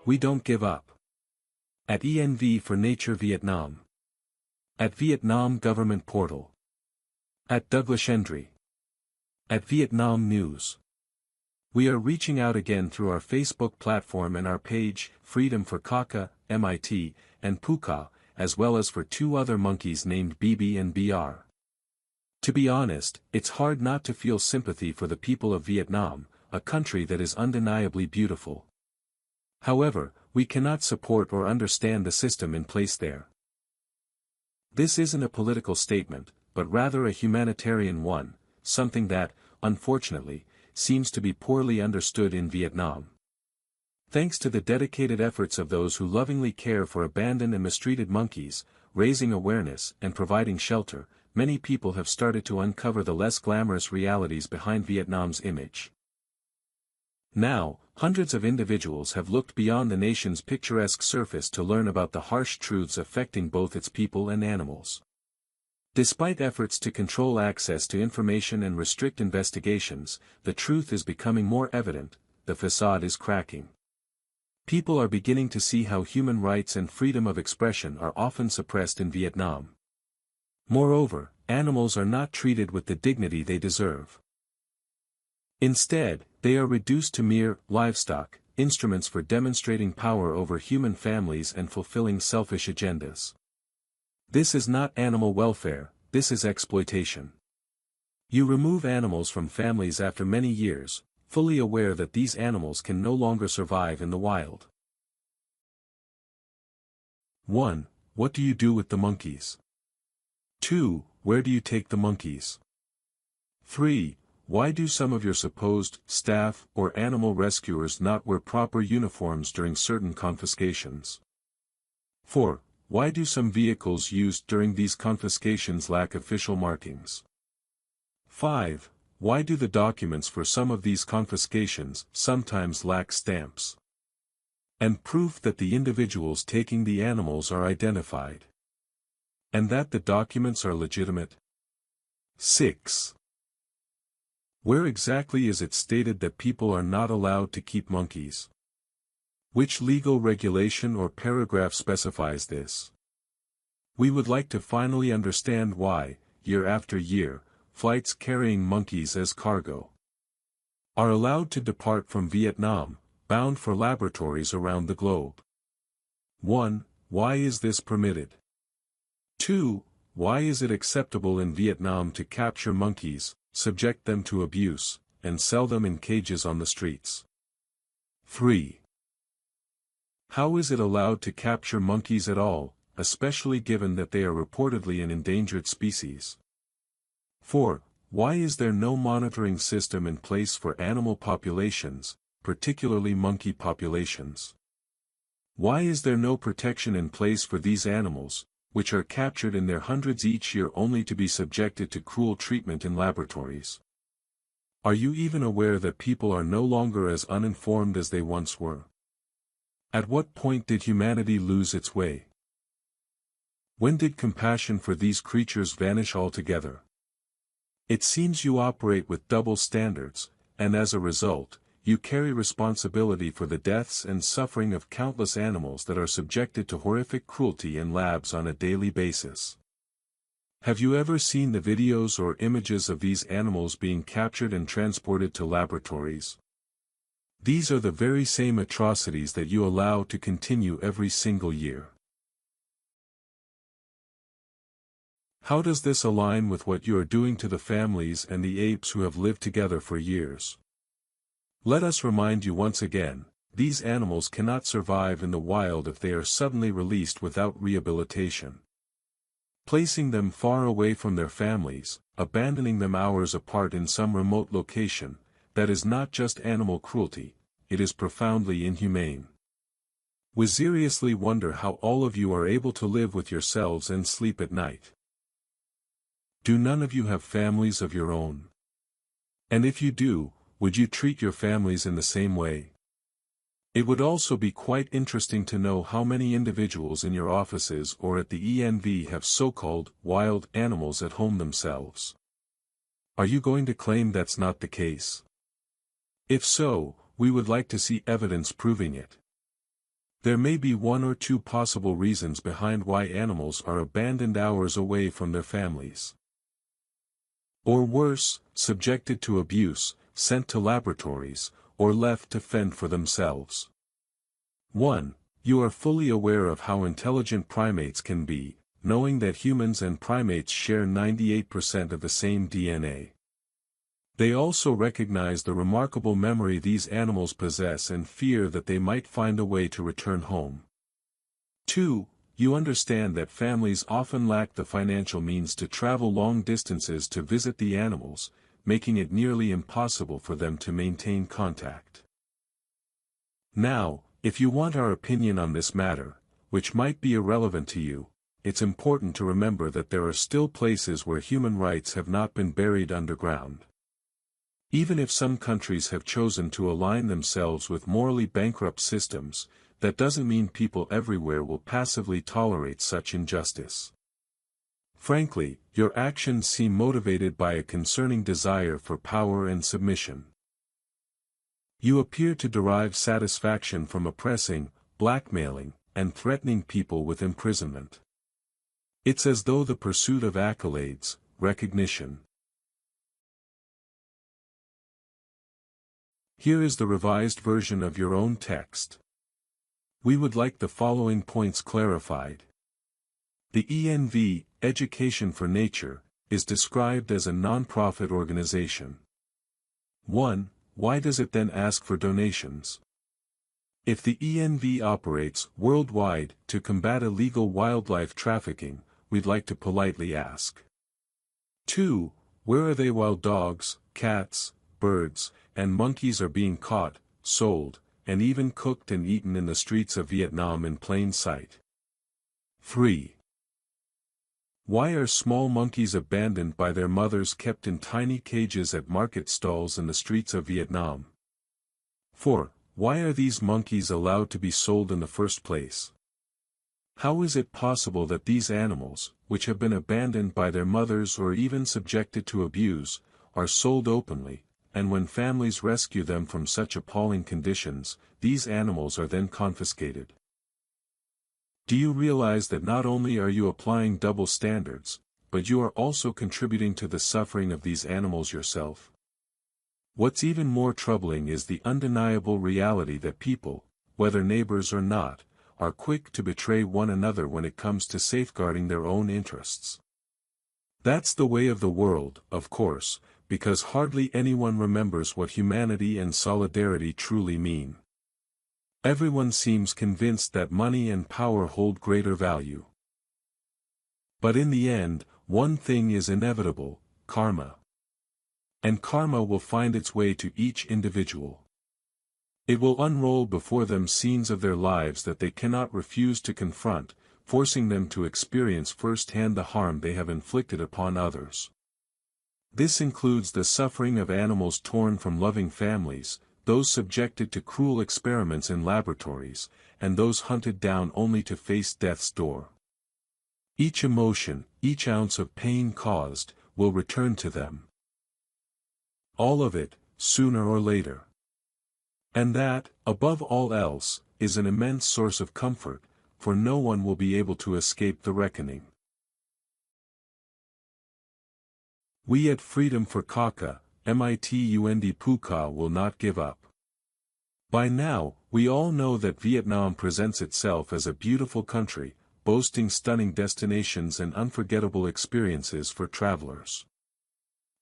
We don't give up. At ENV for Nature Vietnam. At Vietnam Government Portal. At Douglas Hendry. At Vietnam News. We are reaching out again through our Facebook platform and our page, Freedom for Kaka, MIT, and Puka, as well as for two other monkeys named BB and BR. To be honest, it's hard not to feel sympathy for the people of Vietnam, a country that is undeniably beautiful. However, we cannot support or understand the system in place there. This isn't a political statement, but rather a humanitarian one, something that, unfortunately, seems to be poorly understood in Vietnam. Thanks to the dedicated efforts of those who lovingly care for abandoned and mistreated monkeys, raising awareness and providing shelter, many people have started to uncover the less glamorous realities behind Vietnam's image. Now, hundreds of individuals have looked beyond the nation's picturesque surface to learn about the harsh truths affecting both its people and animals. Despite efforts to control access to information and restrict investigations, the truth is becoming more evident, the facade is cracking. People are beginning to see how human rights and freedom of expression are often suppressed in Vietnam. Moreover, animals are not treated with the dignity they deserve. Instead, they are reduced to mere livestock, instruments for demonstrating power over human families and fulfilling selfish agendas. This is not animal welfare, this is exploitation. You remove animals from families after many years, fully aware that these animals can no longer survive in the wild. 1. What do you do with the monkeys? 2. Where do you take the monkeys? 3. Why do some of your supposed staff or animal rescuers not wear proper uniforms during certain confiscations? 4. Why do some vehicles used during these confiscations lack official markings? 5. Why do the documents for some of these confiscations sometimes lack stamps and proof that the individuals taking the animals are identified, and that the documents are legitimate? 6. Where exactly is it stated that people are not allowed to keep monkeys? Which legal regulation or paragraph specifies this? We would like to finally understand why, year after year, flights carrying monkeys as cargo are allowed to depart from Vietnam, bound for laboratories around the globe. 1. Why is this permitted? 2. Why is it acceptable in Vietnam to capture monkeys, subject them to abuse, and sell them in cages on the streets? 3. How is it allowed to capture monkeys at all, especially given that they are reportedly an endangered species? 4. Why is there no monitoring system in place for animal populations, particularly monkey populations? Why is there no protection in place for these animals, which are captured in their hundreds each year only to be subjected to cruel treatment in laboratories? Are you even aware that people are no longer as uninformed as they once were? At what point did humanity lose its way? When did compassion for these creatures vanish altogether? It seems you operate with double standards, and as a result, you carry responsibility for the deaths and suffering of countless animals that are subjected to horrific cruelty in labs on a daily basis. Have you ever seen the videos or images of these animals being captured and transported to laboratories? These are the very same atrocities that you allow to continue every single year. How does this align with what you are doing to the families and the apes who have lived together for years? Let us remind you once again, these animals cannot survive in the wild if they are suddenly released without rehabilitation. placing them far away from their families, abandoning them hours apart in some remote location. That is not just animal cruelty, it is profoundly inhumane. We seriously wonder how all of you are able to live with yourselves and sleep at night. Do none of you have families of your own? And if you do, would you treat your families in the same way? It would also be quite interesting to know how many individuals in your offices or at the ENV have so-called wild animals at home themselves. Are you going to claim that's not the case? If so, we would like to see evidence proving it. There may be one or two possible reasons behind why animals are abandoned hours away from their families. Or worse, subjected to abuse, sent to laboratories, or left to fend for themselves. 1. You are fully aware of how intelligent primates can be, knowing that humans and primates share 98% of the same DNA. They also recognize the remarkable memory these animals possess and fear that they might find a way to return home. 2. You understand that families often lack the financial means to travel long distances to visit the animals, making it nearly impossible for them to maintain contact. Now, if you want our opinion on this matter, which might be irrelevant to you, it's important to remember that there are still places where human rights have not been buried underground. Even if some countries have chosen to align themselves with morally bankrupt systems, that doesn't mean people everywhere will passively tolerate such injustice. Frankly, your actions seem motivated by a concerning desire for power and submission. You appear to derive satisfaction from oppressing, blackmailing, and threatening people with imprisonment. It's as though the pursuit of accolades, recognition. Here is the revised version of your own text. We would like the following points clarified. The ENV, Education for Nature, is described as a non-profit organization. 1. Why does it then ask for donations? If the ENV operates worldwide to combat illegal wildlife trafficking, we'd like to politely ask. 2. Where are they while dogs, cats, birds, and monkeys are being caught, sold, and even cooked and eaten in the streets of Vietnam in plain sight? 3. Why are small monkeys abandoned by their mothers kept in tiny cages at market stalls in the streets of Vietnam? 4. Why are these monkeys allowed to be sold in the first place? How is it possible that these animals, which have been abandoned by their mothers or even subjected to abuse, are sold openly, and when families rescue them from such appalling conditions, these animals are then confiscated? Do you realize that not only are you applying double standards, but you are also contributing to the suffering of these animals yourself? What's even more troubling is the undeniable reality that people, whether neighbors or not, are quick to betray one another when it comes to safeguarding their own interests. That's the way of the world, of course, because hardly anyone remembers what humanity and solidarity truly mean. Everyone seems convinced that money and power hold greater value. But in the end, one thing is inevitable: karma. And karma will find its way to each individual. It will unroll before them scenes of their lives that they cannot refuse to confront, forcing them to experience firsthand the harm they have inflicted upon others. This includes the suffering of animals torn from loving families, those subjected to cruel experiments in laboratories, and those hunted down only to face death's door. Each emotion, each ounce of pain caused, will return to them. All of it, sooner or later. And that, above all else, is an immense source of comfort, for no one will be able to escape the reckoning. We at Freedom for Kaka, MITUND Puka will not give up. By now, we all know that Vietnam presents itself as a beautiful country, boasting stunning destinations and unforgettable experiences for travelers.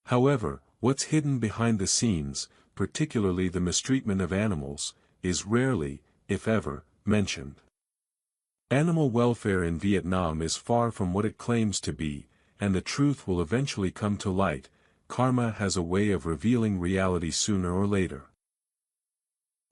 However, what's hidden behind the scenes, particularly the mistreatment of animals, is rarely, if ever, mentioned. Animal welfare in Vietnam is far from what it claims to be, and the truth will eventually come to light. Karma has a way of revealing reality sooner or later.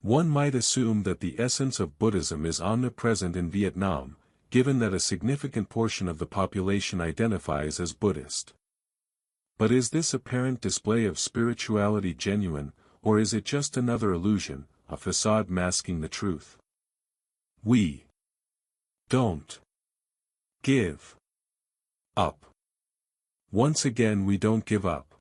One might assume that the essence of Buddhism is omnipresent in Vietnam, given that a significant portion of the population identifies as Buddhist. But is this apparent display of spirituality genuine, or is it just another illusion, a facade masking the truth? We don't give up. Once again, we don't give up.